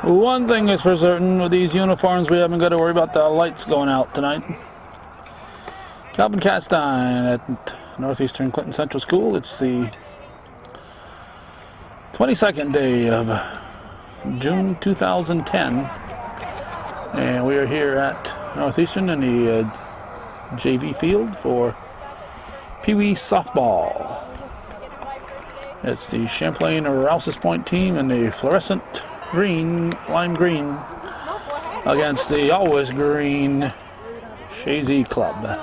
One thing is for certain, with these uniforms, we haven't got to worry about the lights going out tonight. Calvin Castine at Northeastern Clinton Central School. It's the 22nd day of June 2010. And we are here at Northeastern in the JV field for peewee softball. It's the Champlain-Rouses Point team in the fluorescent green, lime green, against the always green Chazy club.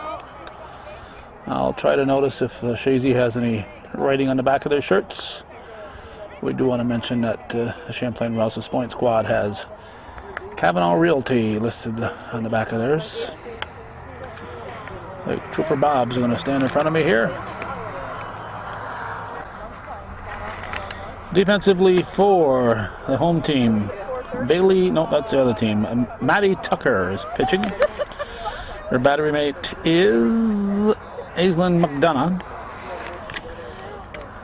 I'll try to notice if Chazy has any writing on the back of their shirts. We do want to mention that the Champlain-Rouses Point squad has Kavanaugh Realty listed on the back of theirs. Like Trooper Bob's going to stand in front of me here. Defensively for the home team, Bailey, no, that's the other team. Maddie Tucker is pitching. Her battery mate is Aislinn McDonough.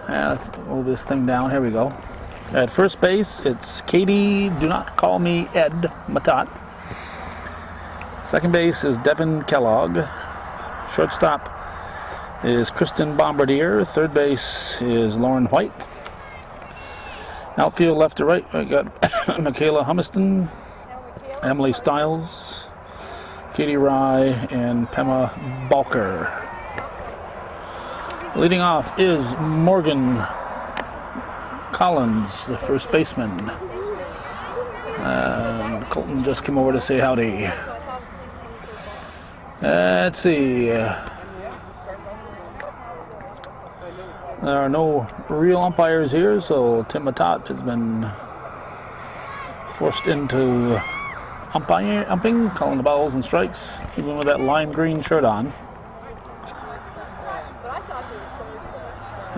Let's move this thing down. Here we go. At first base, it's Katie, do not call me Ed, Matat. Second base is Devin Kellogg. Shortstop is Kristen Bombardier. Third base is Lauren White. Outfield left to right, I got Michaela Humiston, Emily Stiles, Katie Rye, and Pema Balker. Leading off is Morgan Collins, the first baseman. Colton just came over to say howdy. Let's see. There are no real umpires here, so Tim Matat has been forced into umping, calling the balls and strikes, even with that lime green shirt on.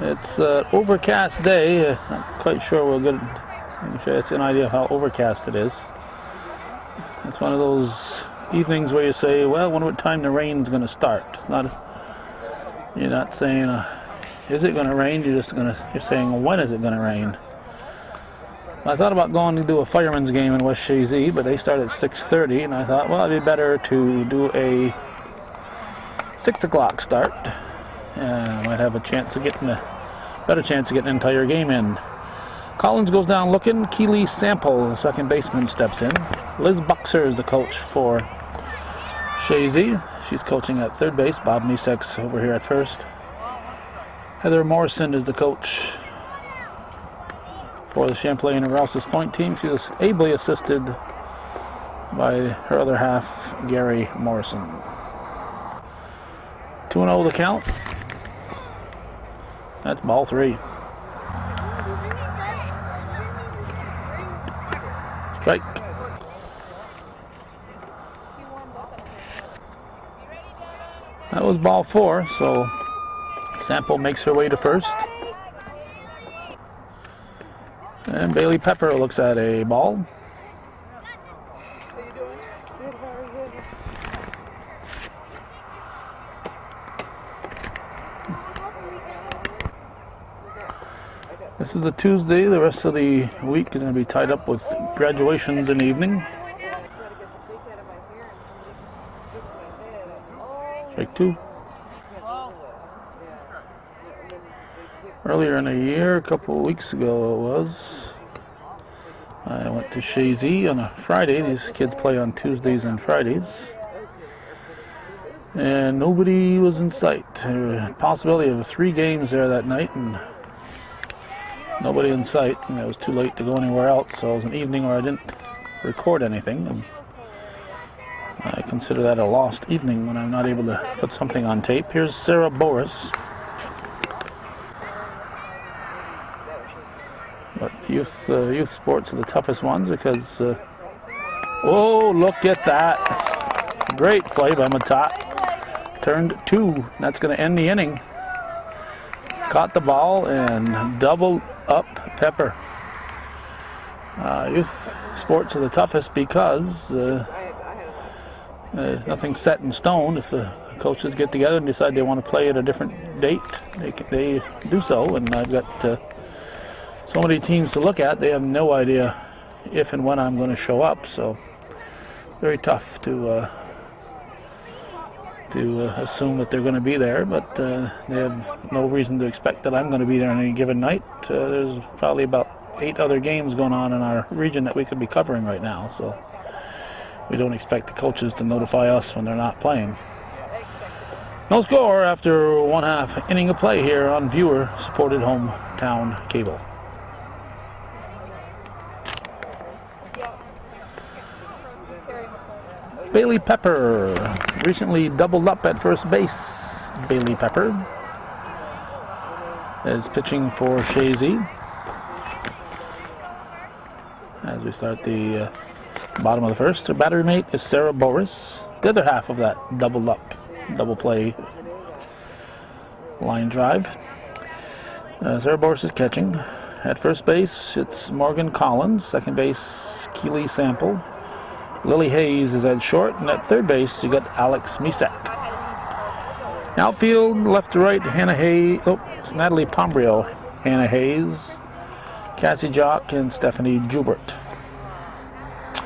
It's an overcast day. Not quite sure we'll get an idea of how overcast it is. It's one of those evenings where you say, well, I wonder what time the rain's going to start. It's not. You're not saying, is it going to rain? You're saying, when is it going to rain? I thought about going to do a fireman's game in West Chazy, but they start at 6:30, and I thought, well, it'd be better to do a 6 o'clock start. I might have a chance of getting an entire game in. Collins goes down looking. Keely Sample, the second baseman, steps in. Liz Buxer is the coach for Chazy. She's coaching at third base. Bob Misek's over here at first. Heather Morrison is the coach for the Champlain-Rouses Point team. She was ably assisted by her other half, Gary Morrison. 2-0 the count. That's ball 3. Strike. That was ball 4, so Sample makes her way to first. And Bailey Pepper looks at a ball. This is a Tuesday. The rest of the week is going to be tied up with graduations in the evening. Strike 2. Earlier in the year, a couple of weeks ago it was, I went to Chazy on a Friday. These kids play on Tuesdays and Fridays. And nobody was in sight. There was a possibility of 3 games there that night, and nobody in sight, and it was too late to go anywhere else, so it was an evening where I didn't record anything, and I consider that a lost evening when I'm not able to put something on tape. Here's Sarah Boris. But youth sports are the toughest ones because, oh, look at that. Great play by Matat. Turned 2, that's going to end the inning. Caught the ball and doubled up Pepper. Youth sports are the toughest because there's nothing set in stone. If the coaches get together and decide they want to play at a different date, they do so. And I've got so many teams to look at, they have no idea if and when I'm going to show up. So very tough to assume that they're going to be there, but they have no reason to expect that I'm going to be there on any given night. There's probably about 8 other games going on in our region that we could be covering right now, so we don't expect the coaches to notify us when they're not playing. No score after 1/2 inning of play here on viewer-supported hometown cable. Bailey Pepper recently doubled up at first base. Bailey Pepper is pitching for Chazy as we start the bottom of the first. Their battery mate is Sarah Boris. The other half of that double play line drive. Sarah Boris is catching. At first base, it's Morgan Collins. Second base, Keely Sample. Lily Hayes is at short, and at third base, you got Alex Misak. Outfield, left to right, Hannah Hayes, Natalie Pombrio, Hannah Hayes, Cassie Jock, and Stephanie Jubert.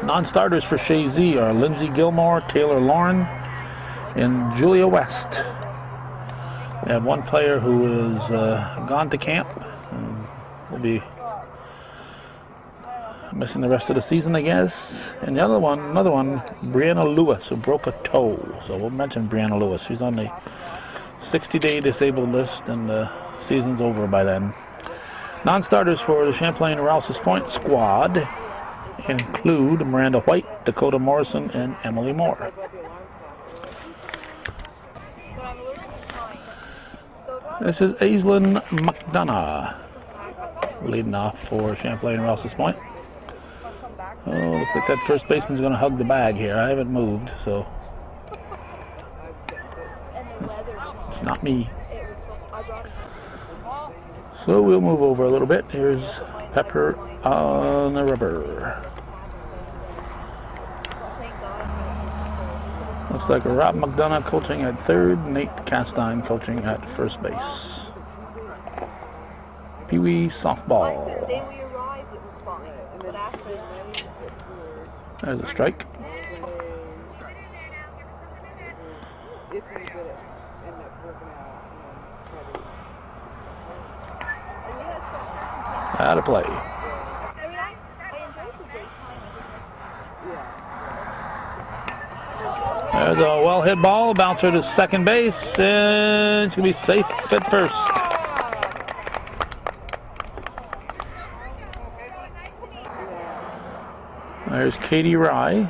Non-starters for Chazy are Lindsay Gilmore, Taylor Lauren, and Julia West. We have one player who is gone to camp and will be missing the rest of the season, I guess. And another one, Brianna Lewis, who broke a toe. So we'll mention Brianna Lewis. She's on the 60-day disabled list, and the season's over by then. Non-starters for the Champlain-Rouses Point squad include Miranda White, Dakota Morrison, and Emily Moore. This is Aislinn McDonough leading off for Champlain-Rouses Point. Oh, looks like that first baseman's going to hug the bag here. I haven't moved, so it's not me. So we'll move over a little bit. Here's Pepper on the rubber. Looks like Rob McDonough coaching at third, Nate Castine coaching at first base. Peewee softball. There's a strike. Out of play. There's a well hit ball, bouncer to second base, and it's going to be safe at first. There's Katie Rye.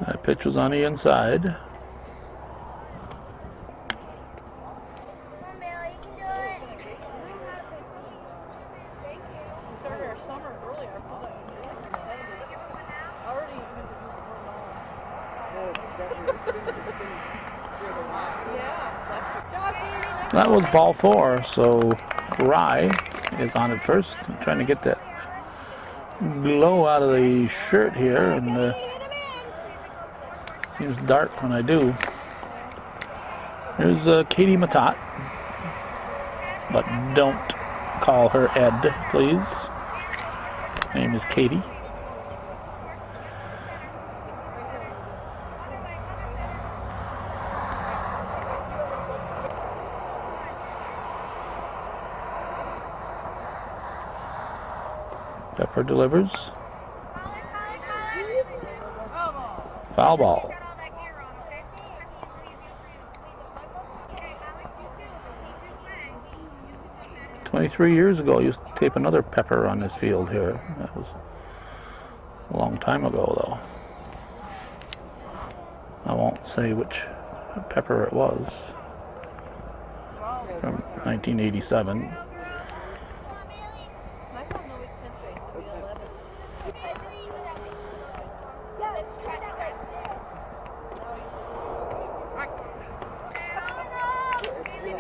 That pitch was on the inside. That was ball 4, so Rye is on at first. I'm trying to get that glow out of the shirt here, and seems dark when I do. Here's Katie Matat, but don't call her Ed, please. Her name is Katie. Pepper delivers. Foul ball. "23 years ago, I used to tape another Pepper on this field here. That was a long time ago, though. I won't say which Pepper it was. From 1987.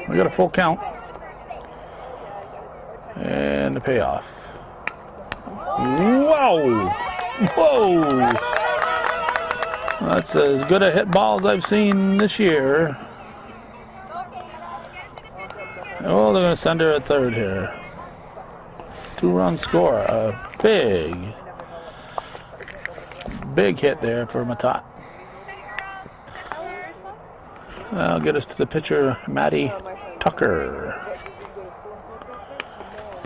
We got a full count. And the payoff. Wow! Whoa! That's as good a hit ball as I've seen this year. Oh, they're going to send her at third here. 2-run score. A big hit there for Matat. That'll get us to the pitcher, Maddie Tucker.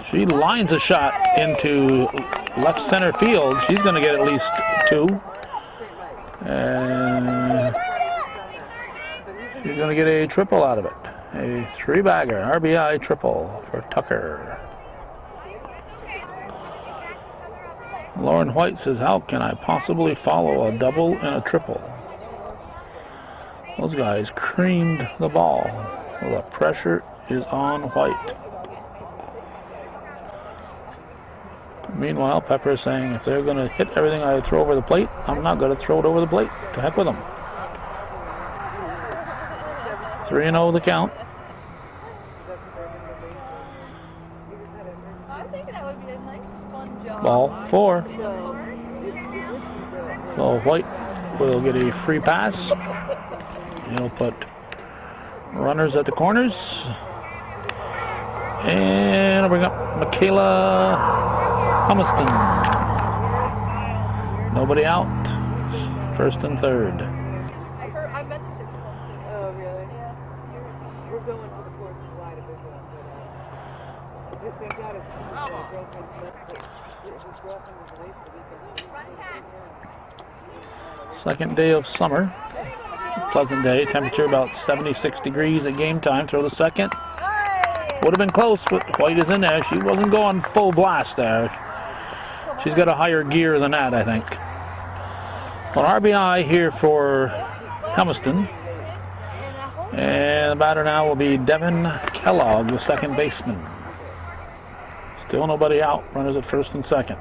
She lines a shot into left center field. She's going to get at least 2. And she's going to get a triple out of it. A 3-bagger, RBI triple for Tucker. Lauren White says, how can I possibly follow a double and a triple? Those guys creamed the ball. Well, the pressure is on White. Meanwhile, Pepper is saying, if they're going to hit everything I throw over the plate, I'm not going to throw it over the plate. To heck with them. 3-0 the count. Ball 4. So White will get a free pass. He'll put runners at the corners. And I'll bring up Michaela Humiston. Nobody out. First and third. I met the 6 months. Oh, really? Yeah. We're going for the 4th of July to visit them, but thank God it's my girlfriend's birthday. His girlfriend was late for the weekend. Second day of summer. Pleasant day. Temperature about 76 degrees at game time. Throw the second. Would have been close, but White is in there. She wasn't going full blast there. She's got a higher gear than that, I think. Well, RBI here for Helmiston. And the batter now will be Devin Kellogg, the second baseman. Still nobody out. Runners at first and second.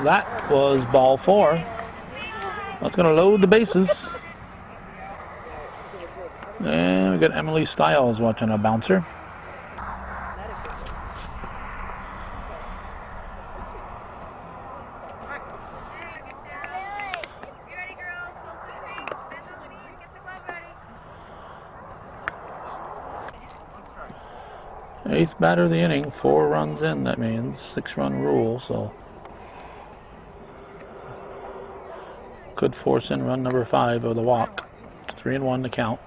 That was ball 4. That's going to load the bases. And we got Emily Stiles watching a bouncer. Eighth batter of the inning, 4 runs in, that means 6-run rule, so could force in run number 5 of the walk. 3-1 to count.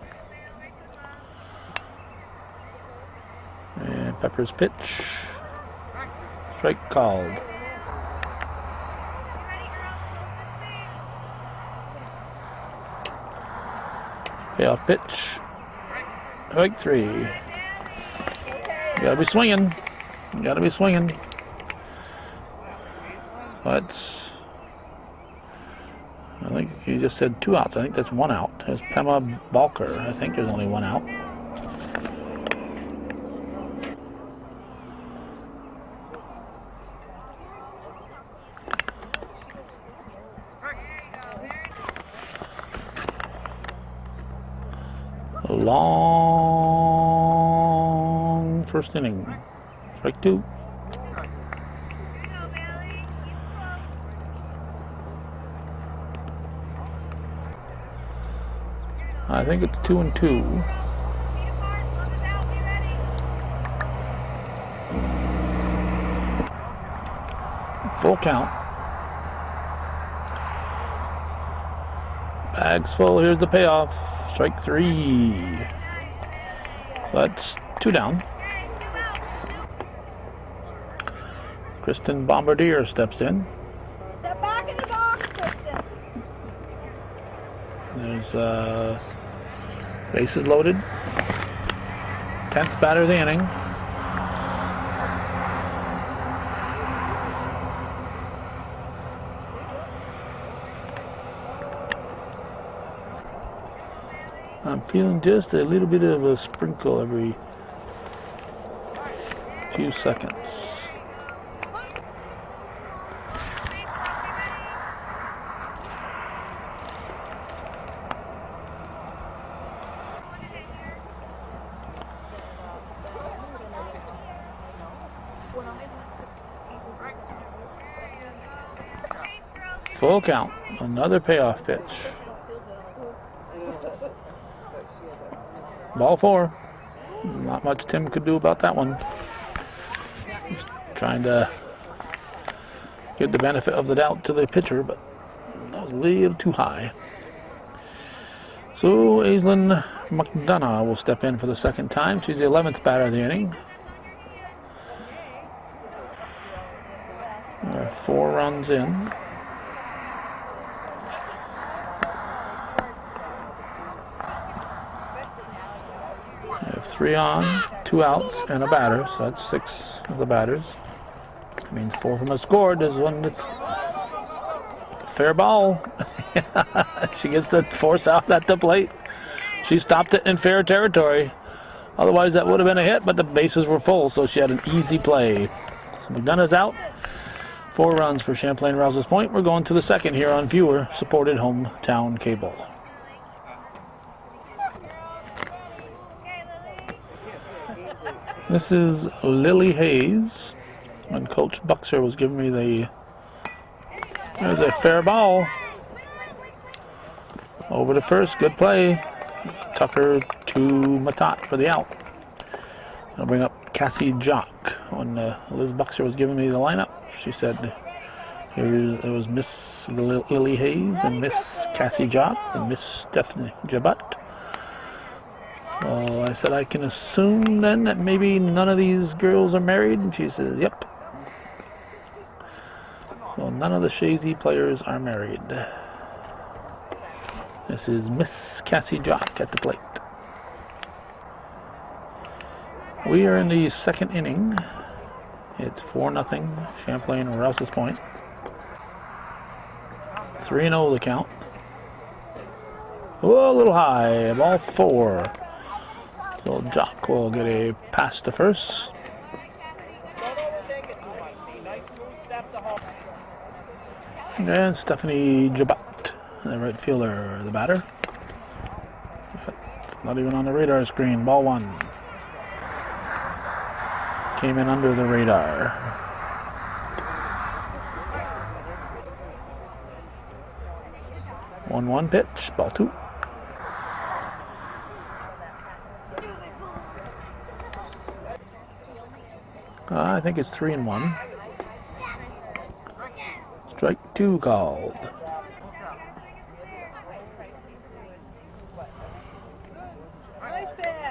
And Pepper's pitch. Strike called. Payoff pitch. Strike 3. You gotta be swinging. You gotta be swinging. But I think you just said 2 outs. I think that's 1 out. There's Pema Balker. I think there's only 1 out. A long first inning. Strike 2. I think it's 2-2. Full count. Bags full. Here's the payoff. Strike 3. So that's 2 down. Kristen Bombardier steps in. Step back in the box, Kristen. There's bases loaded. 10th batter of the inning. I'm feeling just a little bit of a sprinkle every few seconds. Full count. Another payoff pitch. Ball 4. Not much Tim could do about that one. Just trying to give the benefit of the doubt to the pitcher, but that was a little too high. So Aislinn McDonough will step in for the second time. She's the 11th batter of the inning. There are 4 runs in. We have 3 on, 2 outs, and a batter, so that's 6 of the batters. That means 4 of them have scored. This one, it's fair ball. She gets the force out at the plate. She stopped it in fair territory. Otherwise, that would have been a hit, but the bases were full, so she had an easy play. So McDonough's out. 4 runs for Champlain-Rouses Point. We're going to the second here on viewer-supported hometown cable. This is Lily Hayes. When Coach Buxer was giving me there's a fair ball. Over to first, good play. Tucker to Matat for the out. I'll bring up Cassie Jock. When Liz Buxer was giving me the lineup, she said it was Miss Lily Hayes and Miss Cassie Jock and Miss Stephanie Jabut. So I said, I can assume then that maybe none of these girls are married, and she says, yep. So none of the Chazy players are married. This is Miss Cassie Jock at the plate. We are in the second inning. It's 4-0 Champlain-Rouses Point. 3-0 the count. Oh, a little high. Ball 4. So Jock will get a pass to first. And Stephanie Jabut, the right fielder, the batter. It's not even on the radar screen. Ball 1. Came in under the radar. One pitch, ball 2. I think it's 3-1. Strike 2 called.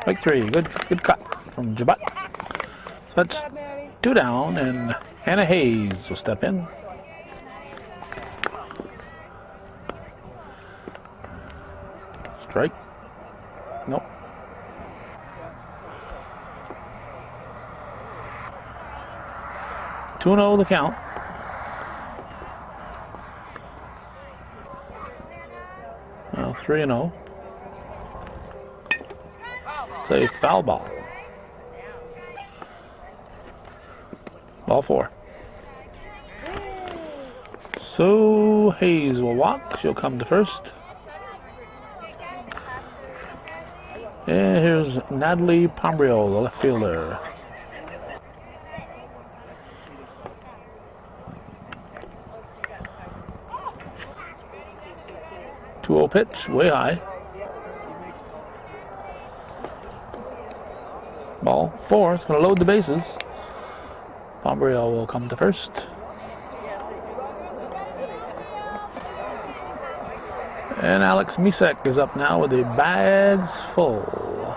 Strike 3. Good cut from Jabut. So that's 2 down, and Hannah Hayes will step in. Strike. Nope. Two-0 the count. Well, 3-0. It's a foul ball. Ball 4. So Hayes will walk. She'll come to first. And here's Natalie Pombrio, the left fielder. Pitch, way high. Ball 4, it's going to load the bases. Pombrio will come to first. And Alex Misek is up now with the bags full.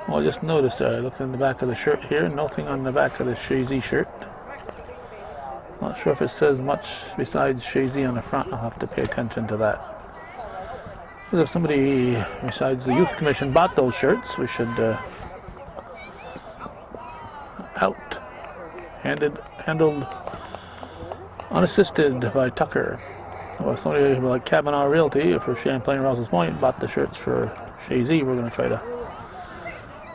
Well, I just noticed I looked in the back of the shirt here, nothing on the back of the Chazy shirt. Not sure if it says much besides Chazy on the front. I'll have to pay attention to that. If somebody besides the Youth Commission bought those shirts, we should handled unassisted by Tucker. Or somebody like Kavanaugh Realty for Champlain-Rouses Point bought the shirts for Chazy. We're going to try to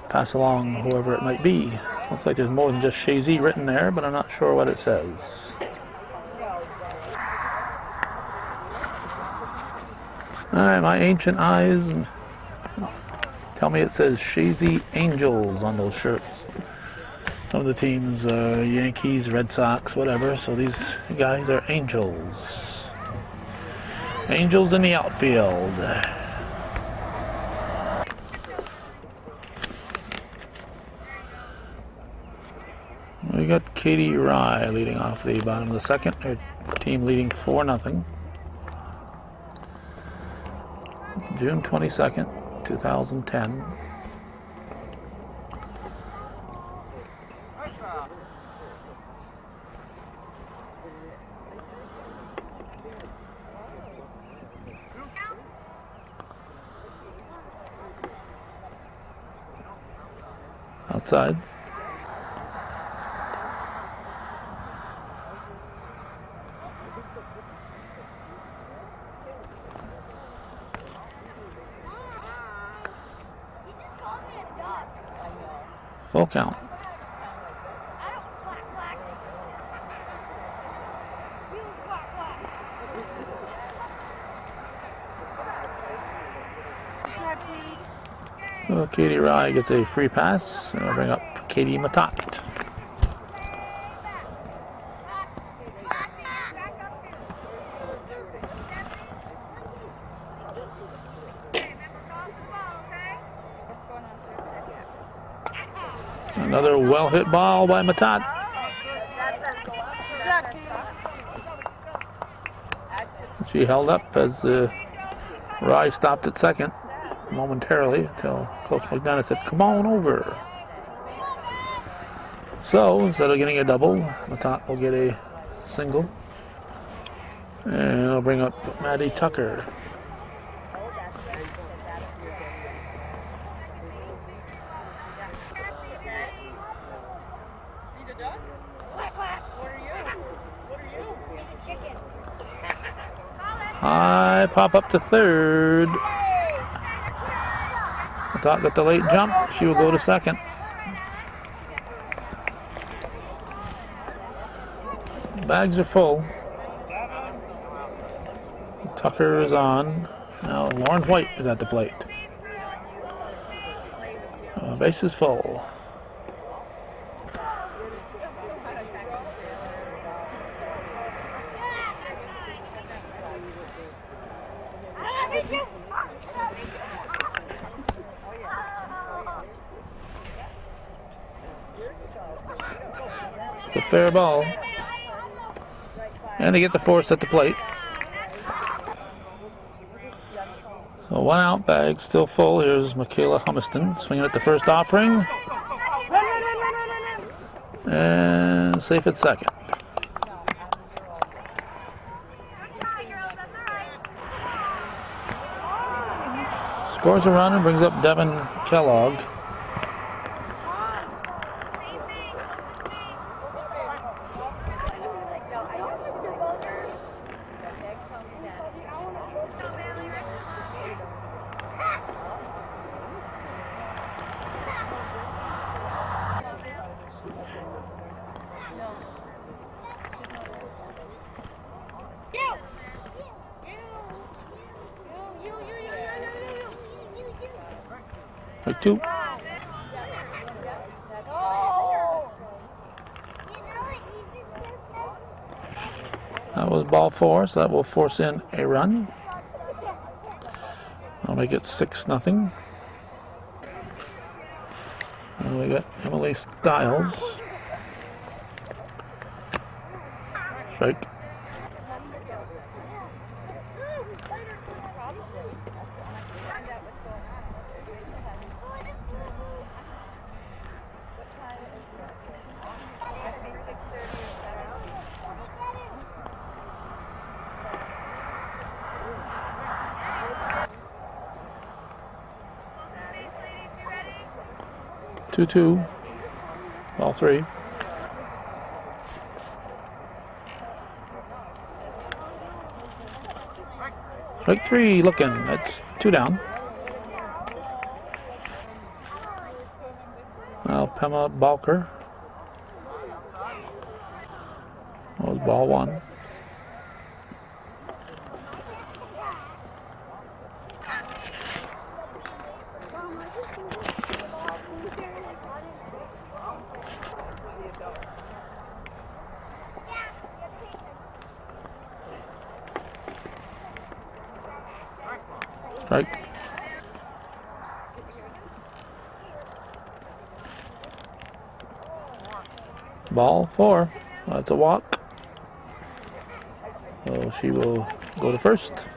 pass along whoever it might be. Looks like there's more than just Chazy written there, but I'm not sure what it says. Alright, my ancient eyes tell me it says Chazy Angels on those shirts. Some of the teams are Yankees, Red Sox, whatever, so these guys are Angels. Angels in the outfield. We got Katie Rye leading off the bottom of the second. Her team leading 4-0. June 22nd, 2010. Outside. Full count. So Katie Rye gets a free pass, and I'll bring up Katie Matat. Another well-hit ball by Matat. She held up as Rye stopped at second momentarily until Coach McDonough said, "Come on over." So instead of getting a double, Matat will get a single. And I'll bring up Maddie Tucker. High pop up to third. Matat got the late jump. She will go to second. Bags are full. Tucker is on. Now Lauren White is at the plate. Base is full. It's a fair ball. And they get the force at the plate. So 1 out, bag still full. Here's Michaela Humiston swinging at the first offering. And safe at second. Scores a run and brings up Devin Kellogg. Like 2. That was ball 4, so that will force in a run. I'll make it 6-0. And we got Emily Stiles. Strike. Two, ball 3. Strike three looking. That's two down. Now Pema Balker. That was ball one. Strike. Ball four. That's a walk. So she will go to first.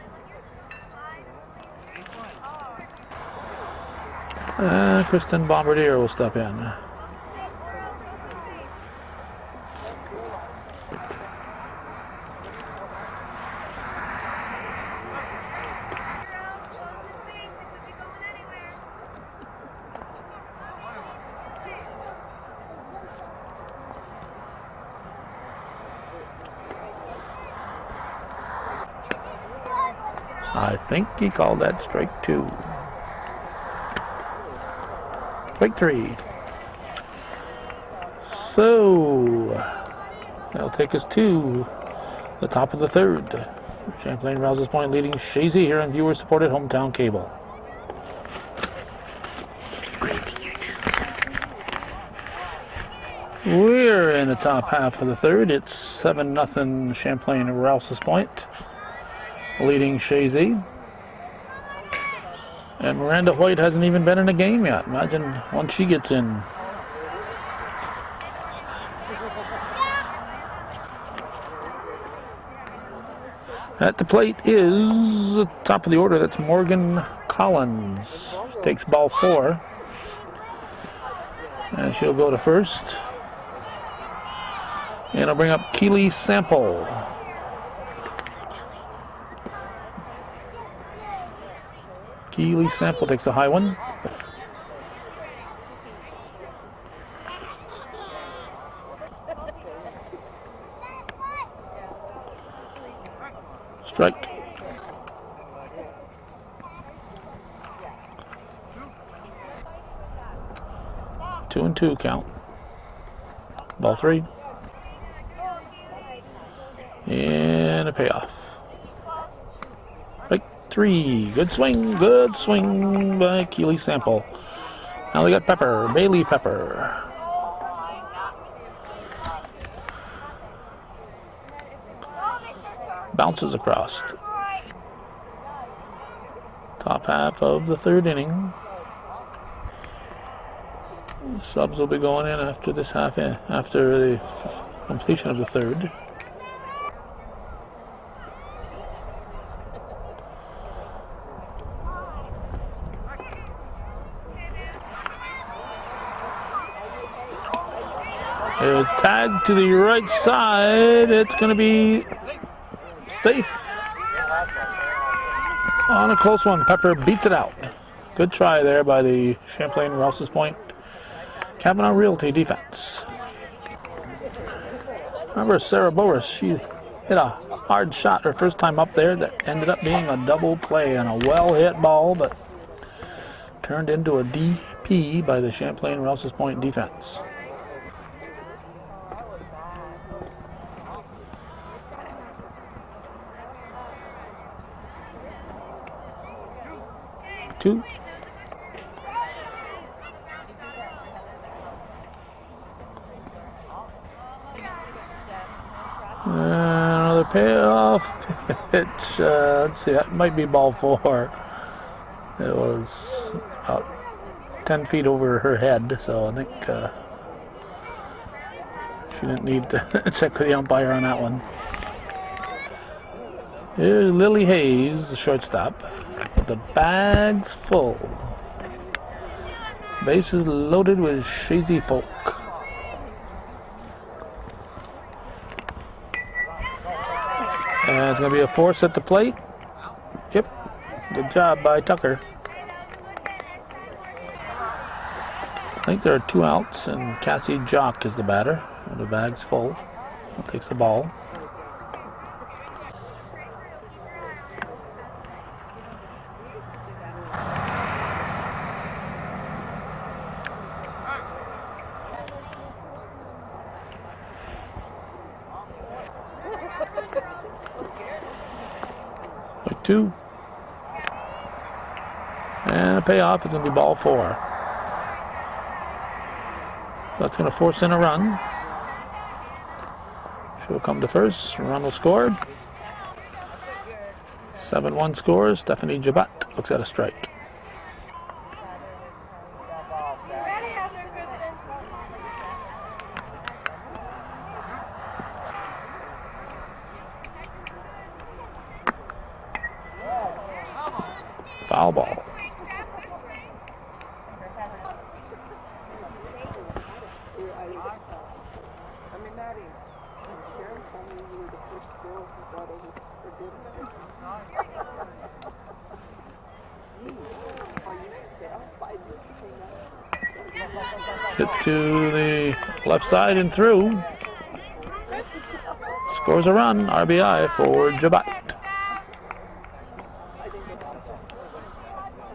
And Kristen Bombardier will step in. I think he called that strike two. Strike three. So that'll take us to the top of the third. Champlain-Rouses Point leading Chazy here on viewer-supported hometown cable. We're in the top half of the third. It's 7-0 Champlain-Rouses Point leading Chazy. And Miranda White hasn't even been in a game yet. Imagine once she gets in. At the plate is the top of the order. That's Morgan Collins. She takes ball four. And she'll go to first. And I'll bring up Keely Sample. Keely Sample takes a high one. Strike. Two and two count. Ball three. And a payoff. Strike three. Good swing by Keely Sample. Now we got Pepper, Bailey Pepper. Bounces across. Top half of the third inning. Subs will be going in after this half in, after the completion of the third. It's tagged to the right side. It's going to be safe on a close one. Pepper beats it out. Good try there by the Champlain-Rouses Point Kavanaugh Realty defense. Remember Sarah Boris, she hit a hard shot her first time up there that ended up being a double play on a well-hit ball, but turned into a DP by the Champlain-Rouses Point defense. Two. Another payoff pitch. Let's see, that might be ball four. It was about 10 feet over her head, so I think she didn't need to check with the umpire on that one. Here's Lily Hayes, the shortstop. The bag's full. Bases loaded with Chazy folk. And it's going to be a force at the plate. Yep. Good job by Tucker. I think there are 2 outs, and Cassie Jock is the batter. And the bag's full. Takes the ball. Strike 2. And a payoff is going to be ball 4. So that's going to force in a run. She'll come to first. Run will score. 7-1 scores. Stephanie Jabat looks at a strike. Foul ball. Hit to the left side and through. Scores a run. RBI for Jabat.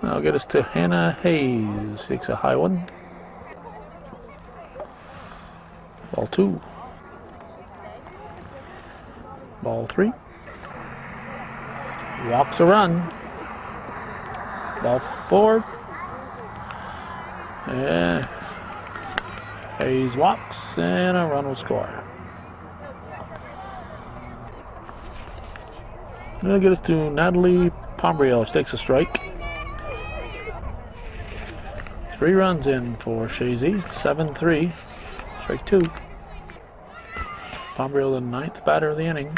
That'll get us to Hannah Hayes. Takes a high one. Ball 2. Ball 3. Walks a run. Ball 4. And Hayes walks and a run will score. That'll get us to Natalie Pombriel. She takes a strike. 3 runs in for Chazy. 7-3. Strike 2. Pombriel, the 9th batter of the inning.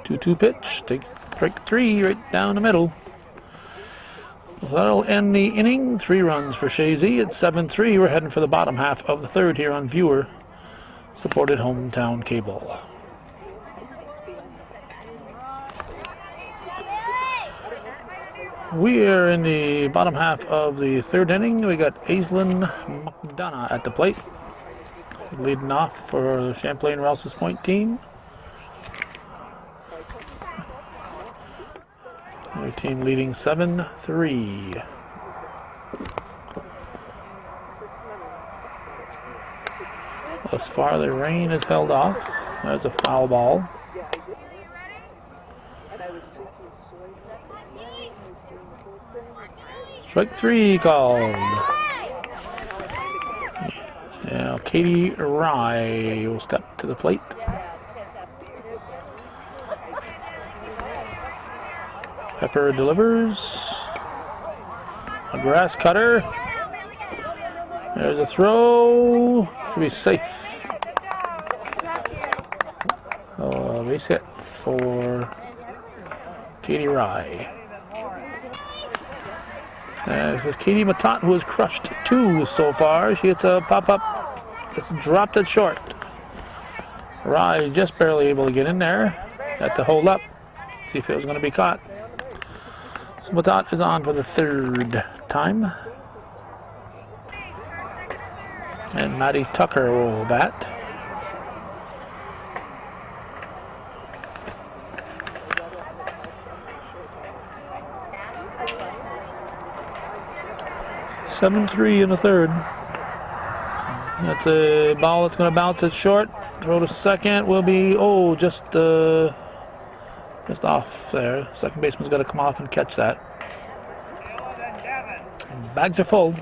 2-2 pitch. Take strike 3 right down the middle. That'll end the inning. 3 runs for Chazy. It's 7-3. We're heading for the bottom half of the 3rd here on Viewer supported hometown cable. We are in the bottom half of the 3rd inning. We got Aislinn McDonough at the plate, leading off for the Champlain-Rouses Point team. Their team leading 7-3. Thus far, the rain is held off. There's a foul ball. Strike 3 called. Now Katie Rye will step to the plate. Pepper delivers. A grass cutter. There's a throw. Should be safe. Base hit for Katie Rye. This is Katie Matat, who has crushed 2 so far. She hits a pop-up. It's dropped it short. Rye just barely able to get in there. Had to hold up. See if it was going to be caught. So Matat is on for the 3rd time. And Maddie Tucker will bat. (7-3) in the 3rd. That's a ball that's going to bounce it short. Throw to second will be just off there. Second baseman's got to come off and catch that. Bags are full.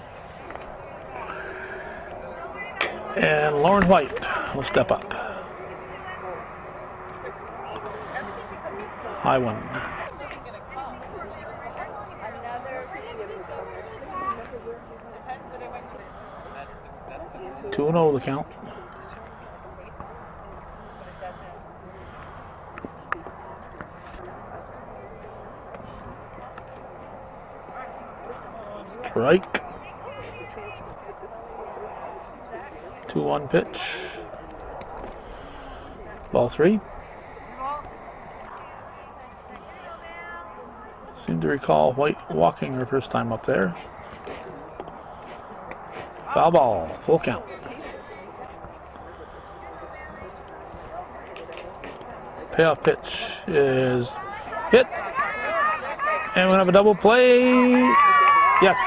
And Lauren White will step up. High one. 2-0 the count. Strike. 2-1 pitch. Ball 3. Seem to recall White walking her first time up there. Foul ball, full count. Payoff pitch is hit. And we're going to have a double play. Yes.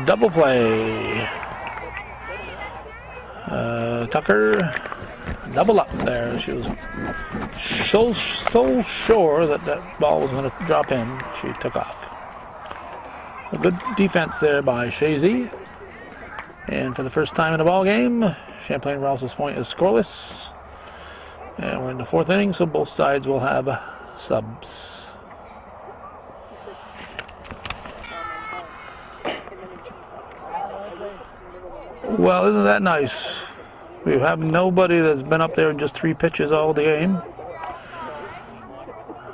Double play. Tucker, double up there. She was so sure that that ball was going to drop in. She took off. A good defense there by Chazy. And for the first time in the ball game, Champlain-Rouses Point is scoreless. And we're in the 4th inning, so both sides will have subs. Well, isn't that nice? We have nobody that's been up there in just 3 pitches all the game.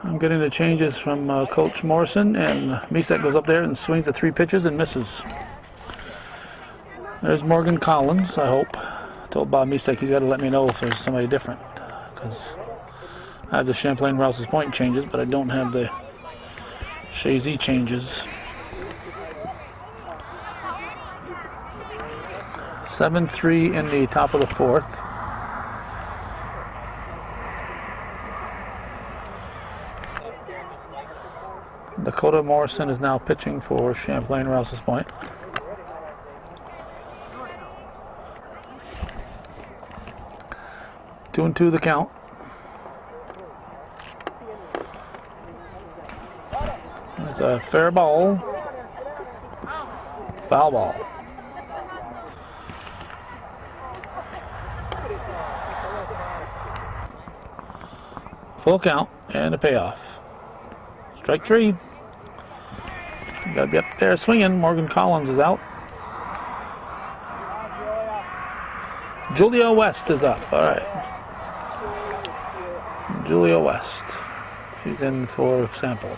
I'm getting the changes from Coach Morrison, and Misek goes up there and swings the 3 pitches and misses. There's Morgan Collins, I hope. I told Bob Misek he's got to let me know if there's somebody different, because I have the Champlain-Rouses Point changes, but I don't have the Chazy changes. 7-3 in the top of the 4th. Dakota Morrison is now pitching for Champlain-Rouses Point. Two and two the count. It's a fair ball. Foul ball. Full count and a payoff. Strike 3. Got to be up there swinging. Morgan Collins is out. Julia West is up. All right. Julia West. She's in for sample.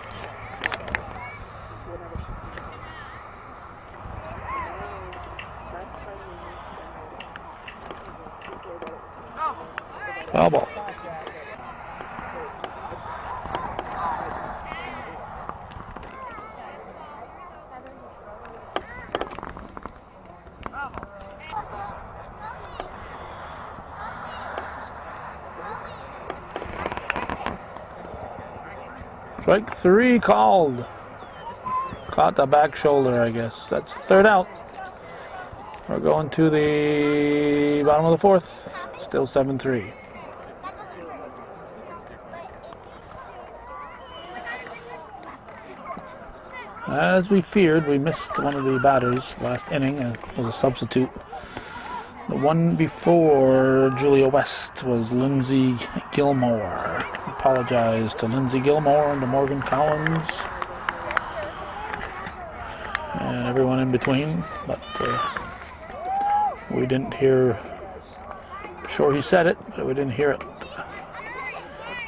Foul ball. Strike 3 called. Caught the back shoulder, I guess. That's 3rd out. We're going to the bottom of the 4th. Still 7-3. As we feared, we missed one of the batters last inning. It was a substitute. The one before Julia West was Lindsay Gilmore. Apologize to Lindsay Gilmore and to Morgan Collins and everyone in between, but we didn't hear. I'm sure he said it, but we didn't hear it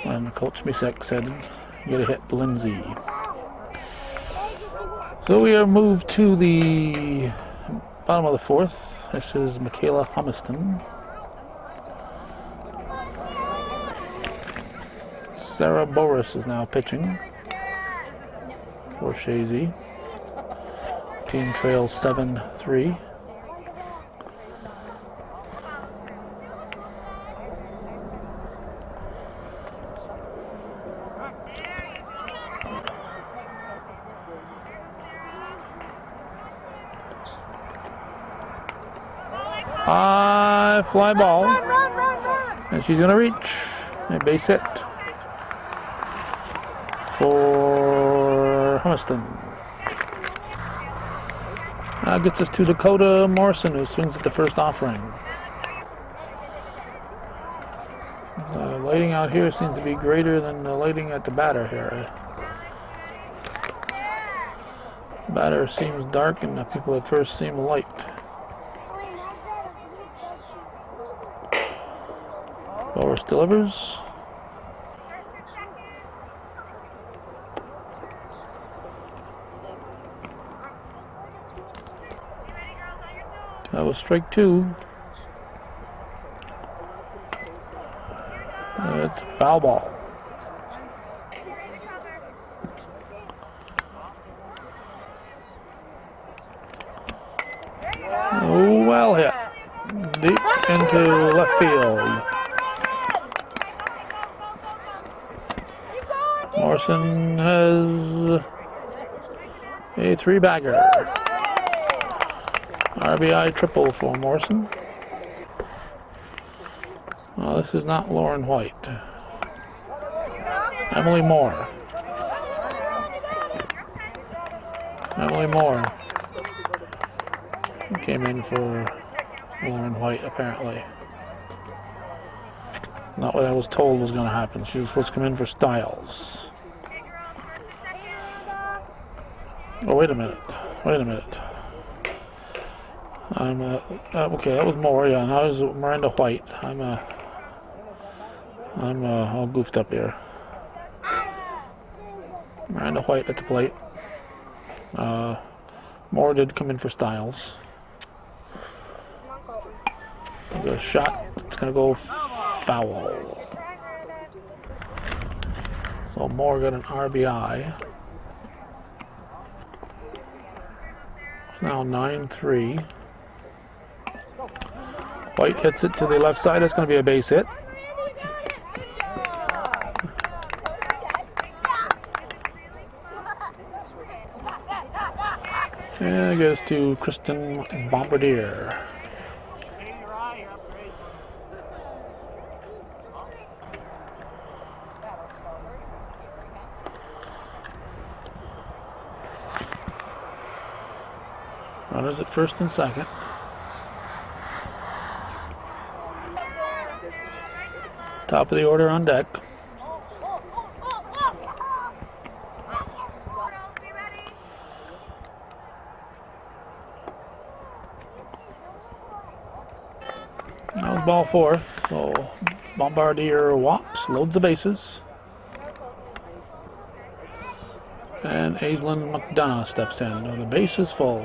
when Coach Misek said, "Get a hit, Lindsay." So we are moved to the bottom of the 4th. This is Michaela Humiston. Sarah Boris is now pitching for Chazy. Team trails 7-3. High fly ball. And she's going to reach. A base hit for Humiston. That gets us to Dakota Morrison, who swings at the first offering. The lighting out here seems to be greater than the lighting at the batter here. The batter seems dark and the people at first seem light. Boris delivers. That was strike 2. It's a foul ball. Oh, well hit. Deep into left field. Morrison has a 3-bagger. RBI triple for Morrison. Oh, this is not Lauren White. Emily Moore. Emily Moore came in for Lauren White, apparently. Not what I was told was going to happen. She was supposed to come in for Styles. Oh, wait a minute. Wait a minute. I'm okay, that was Moore. Yeah, now it's Miranda White. I'm all goofed up here. Miranda White at the plate. Moore did come in for Styles. There's a shot that's going to go foul. So Moore got an RBI. It's now 9-3. White hits it to the left side. It's going to be a base hit. And it goes to Kristen Bombardier. Runners at first and second. Top of the order on deck. That was ball 4. So Bombardier walks, loads the bases. And Aislinn McDonough steps in. The base is full.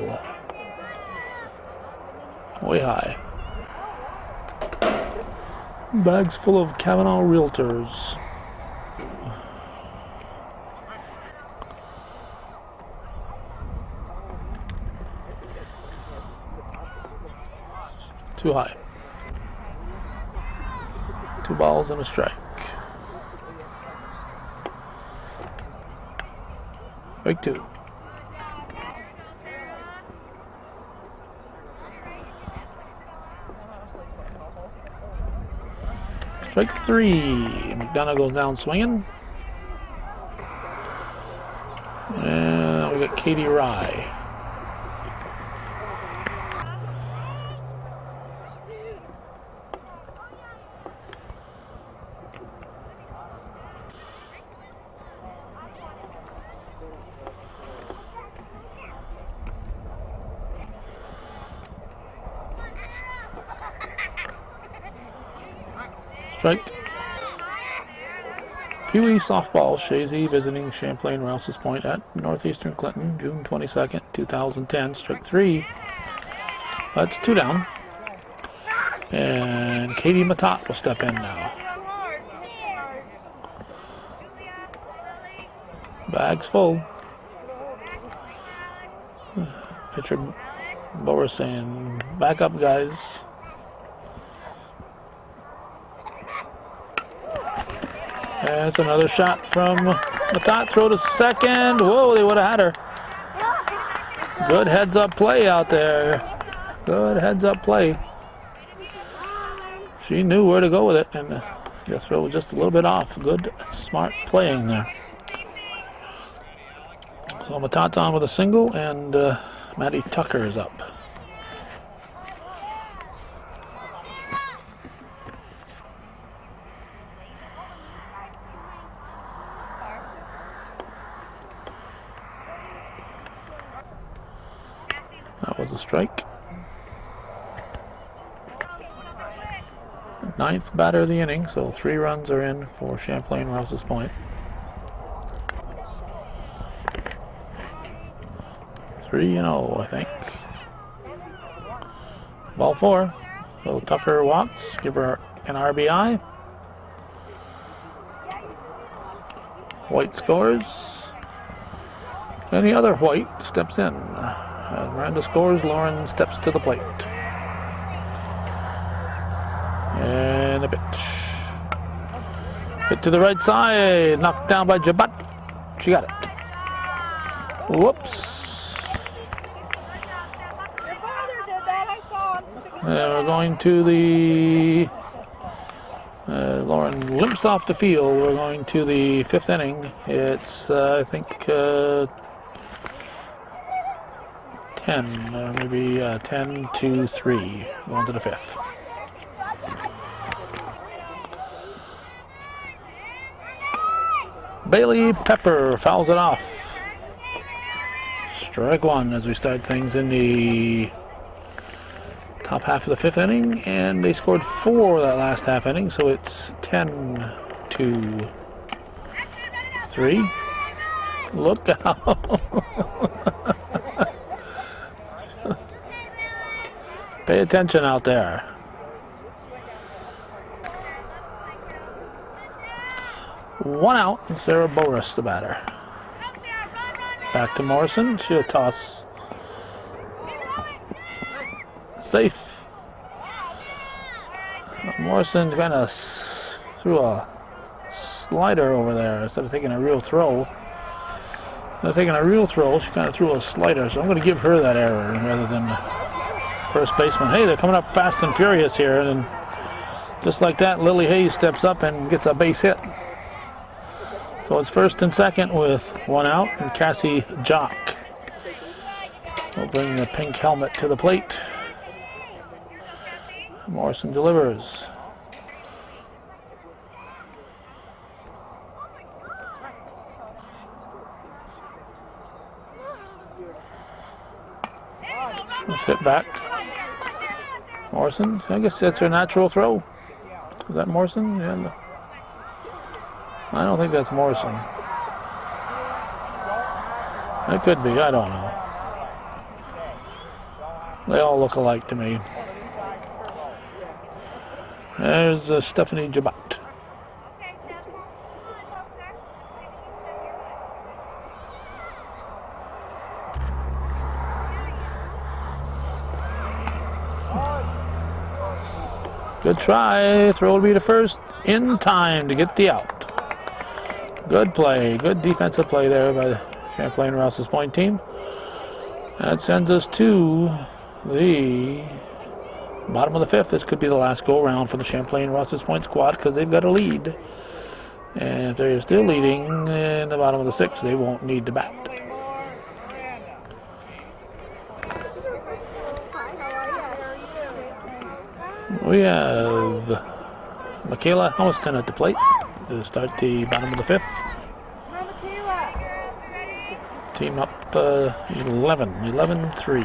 Way high. Bags full of Kavanaugh Realtors. Too high. 2 balls and a strike. Strike 2. Strike 3. McDonough goes down swinging. And we got Katie Rye. Strike. Peewee softball, Chazy visiting Champlain-Rouses Point at Northeastern Clinton, June 22nd, 2010. Strike 3. That's 2 down. And Katie Matat will step in now. Bags full. Pitcher Boris saying, back up, guys. And it's another shot from Matat. Throw to second. Whoa, they would have had her. Good heads-up play out there. Good heads-up play. She knew where to go with it, and the throw was just a little bit off. Good, smart playing there. So Matat's on with a single, and Maddie Tucker is up. That was a strike. 9th batter of the inning, so 3 runs are in for Champlain-Rouses Point. 3-0, I think. Ball 4. So Tucker walks, give her an RBI. White scores. And the other White steps in. As Miranda scores, Lauren steps to the plate. And a pitch. Hit to the right side. Knocked down by Jabat. She got it. Whoops. We're going to the... Lauren limps off the field. We're going to the 5th inning. It's, I think, 10, maybe 10-3, going to the 5th. Bailey Pepper fouls it off. Strike one as we start things in the top half of the 5th inning, and they scored 4 that last half inning, so it's 10-3. Look out. Pay attention out there. One out, and Sarah Boris, the batter. Back to Morrison. She'll toss. Safe. Morrison kind of threw a slider over there instead of taking a real throw. Instead of taking a real throw, she kind of threw a slider, so I'm going to give her that error rather than first baseman. Hey, they're coming up fast and furious here, and just like that, Lily Hayes steps up and gets a base hit. So it's 1st and 2nd with 1 out, and Cassie Jock will bring the pink helmet to the plate. Morrison delivers. Let's hit back. Morrison, I guess that's her natural throw. Is that Morrison? Yeah. I don't think that's Morrison. It could be, I don't know. They all look alike to me. There's Stephanie Jabat. Good try. Throw to be to first in time to get the out. Good play. Good defensive play there by the Champlain-Rouses Point team. That sends us to the bottom of the 5th. This could be the last go-around for the Champlain-Rouses Point squad because they've got a lead. And if they're still leading in the bottom of the 6th, they won't need to bat. We have Michaela Helmiston at the plate to start the bottom of the 5th. Team up 11-3.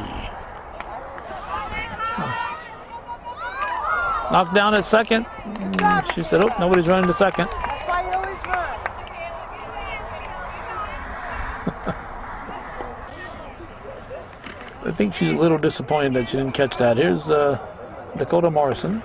Knocked down at second. She said, oh, nobody's running to second. I think she's a little disappointed that she didn't catch that. Here's Dakota Morrison.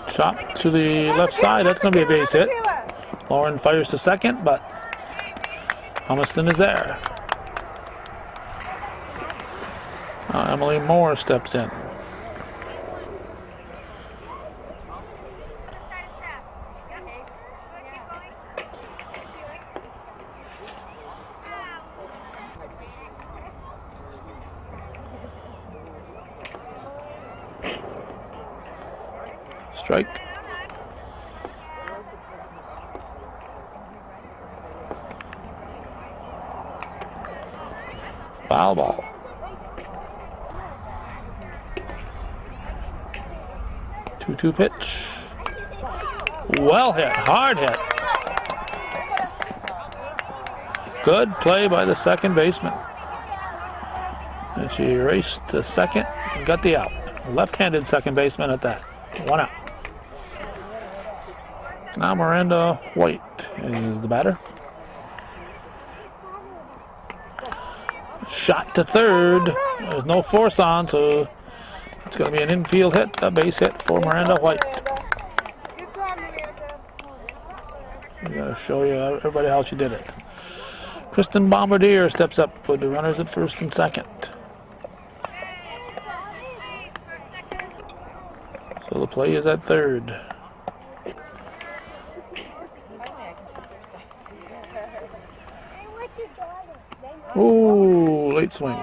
Chop to the left side. That's going to be a base hit. Lauren fires to second, but Helmiston is there. Emily Moore steps in. Strike. Foul ball. Two pitch. Well hit, hard hit. Good play by the second baseman. And she raced to second and got the out. Left-handed second baseman at that. 1 out. Now Miranda White is the batter. Shot to third. There's no force on, so it's going to be an infield hit, a base hit for Miranda White. I'm going to show you everybody how she did it. Kristen Bombardier steps up with the runners at first and second. Play is at third. Ooh, late swing.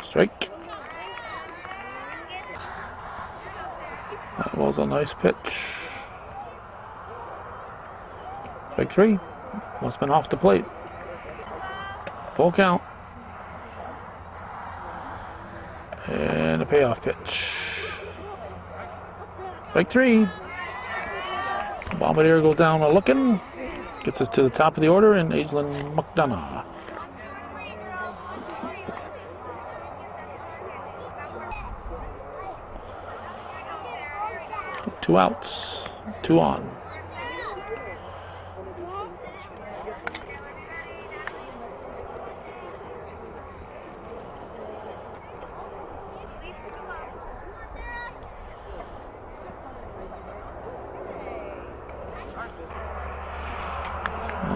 Strike. That was a nice pitch. Strike three. Must have been off the plate. Full count. And a payoff pitch. Strike three. Bombardier goes down a looking. Gets us to the top of the order in Aislinn McDonough. Two outs, two on.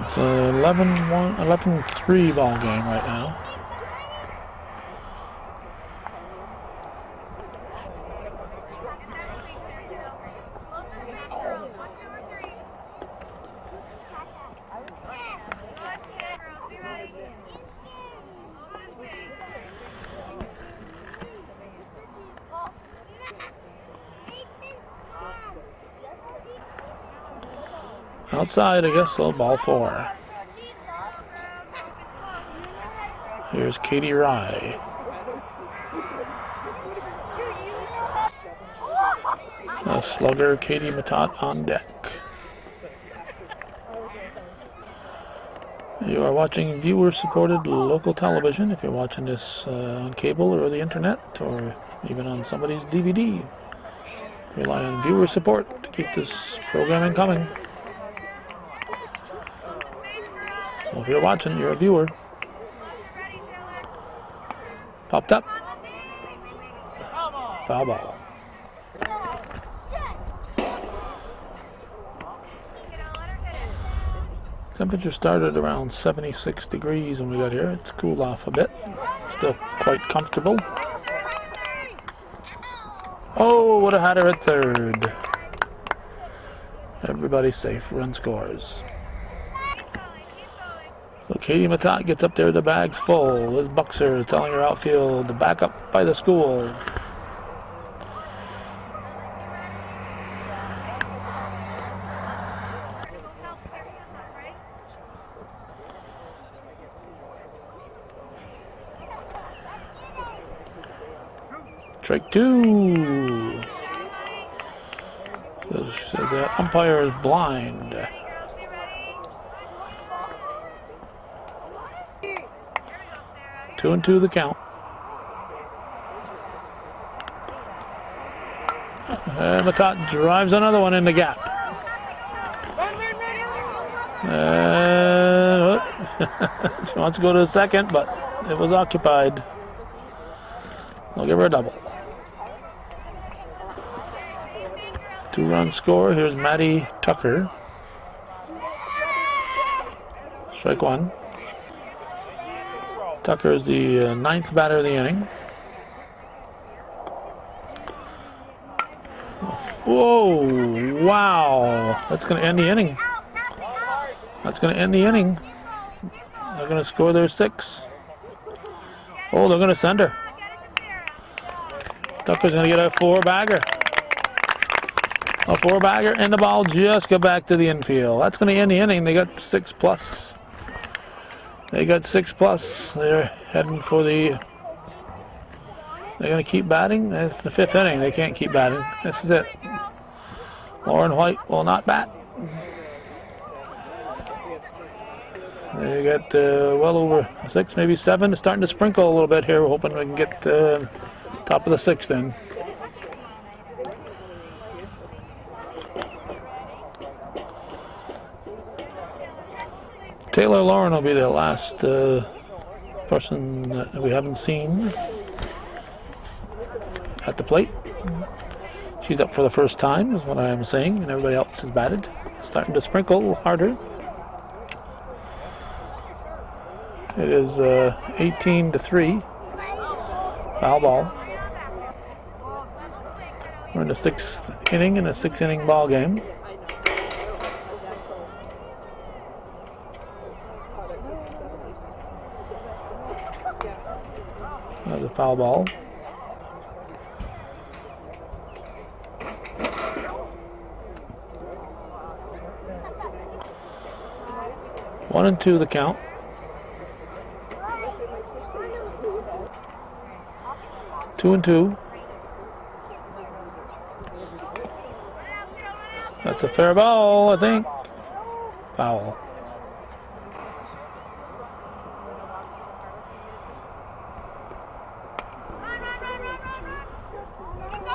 It's a 11-3 ball game right now. Outside, I guess, so ball four. Here's Katie Rye. A slugger, Katie Matat on deck. You are watching viewer-supported local television. If you're watching this on cable or the internet or even on somebody's DVD, rely on viewer support to keep this programming coming. Well, if you're watching, you're a viewer. Popped up. Foul ball. Temperature started around 76 degrees when we got here. It's cooled off a bit. Still quite comfortable. Oh, would have had her at third. Everybody's safe. Run scores. So Katie Matat gets up there, the bag's full. Liz Buxer telling her outfield to back up by the school. Strike two. So she says the umpire is blind. 2-2 the count. And Matat drives another one in the gap. And she wants to go to the second, but it was occupied. I'll give her a double. 2-run score. Here's Maddie Tucker. Strike one. Tucker is the ninth batter of the inning. Whoa, wow. That's going to end the inning. That's going to end the inning. They're going to score their 6. Oh, they're going to send her. Tucker's going to get a 4-bagger. A 4-bagger, and the ball just got back to the infield. That's going to end the inning. They got 6+. They got 6+. They're heading for the... They're going to keep batting. That's the 5th inning. They can't keep batting. This is it. Lauren White will not bat. They got well over 6, maybe 7. It's starting to sprinkle a little bit here. We're hoping we can get top of the 6th in. Taylor Lauren will be the last person that we haven't seen at the plate. She's up for the first time, is what I am saying, and everybody else is batted. Starting to sprinkle harder. It is 18-3. Foul ball. We're in the 6th inning in a 6-inning ball game. That's a foul ball. One and two the count. Two and two. That's a fair ball, I think. Foul.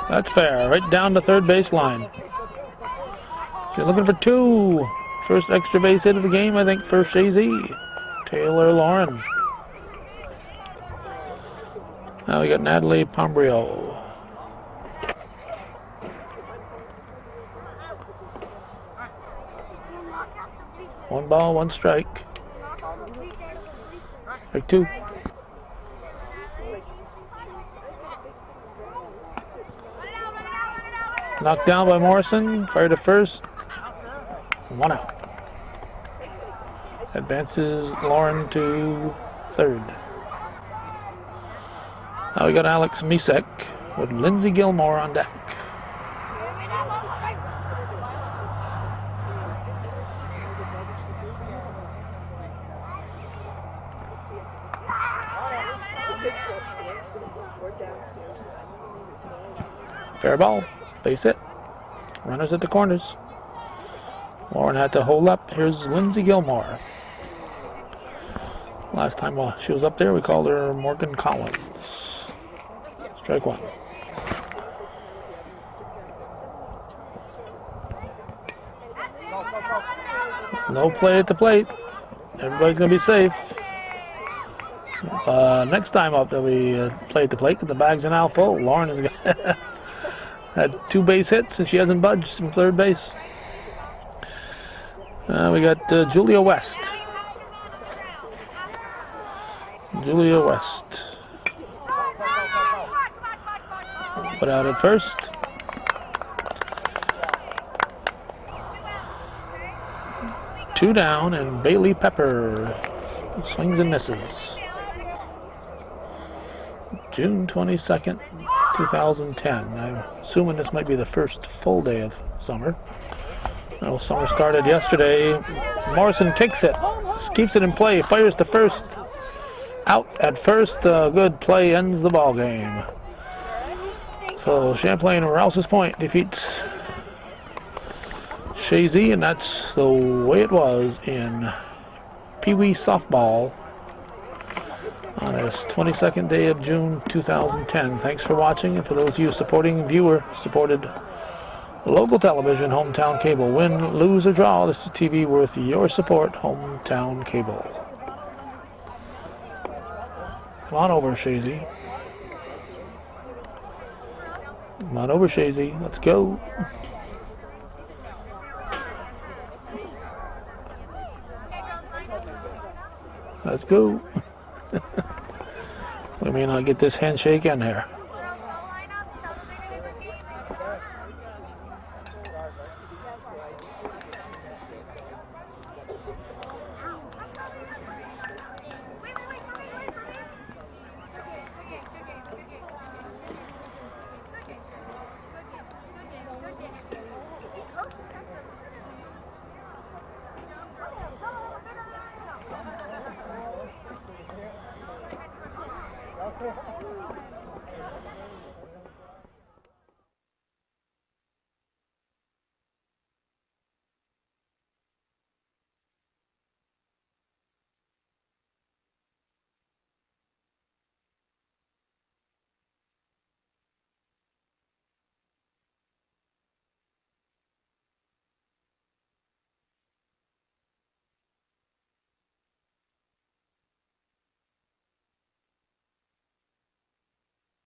That's fair, right down the third base line. You're looking for two. First extra base hit of the game, I think, for Chazy. Taylor Lauren. Now we got Natalie Pombrio. One ball, one strike. Strike two. Knocked down by Morrison. Fired to first. One out. Advances Lauren to third. Now we got Alex Misek with Lindsey Gilmore on deck. Fair ball. Base hit. Runners at the corners. Lauren had to hold up. Here's Lindsey Gilmore. Last time while she was up there, we called her Morgan Collins. Strike one. No play at the plate. Everybody's going to be safe. Next time up, there'll be play at the plate because the bags are now full. Lauren has had 2 base hits and she hasn't budged from third base. We got Julia West. Julia West. Put out at first. Two down, and Bailey Pepper swings and misses. June 22nd, 2010. I'm assuming this might be the first full day of summer. Well, summer started yesterday. Morrison kicks it, keeps it in play, fires to first. Out at first, good play ends the ball game. So Champlain-Rouses Point defeats Chazy, and that's the way it was in peewee softball on this 22nd day of June 2010. Thanks for watching, and for those of you supporting viewer-supported local television, hometown cable. Win, lose, or draw, this is TV worth your support, hometown cable. Come on over, Chazy. Come on over, Chazy. Let's go. Let's go. We may not get this handshake in here.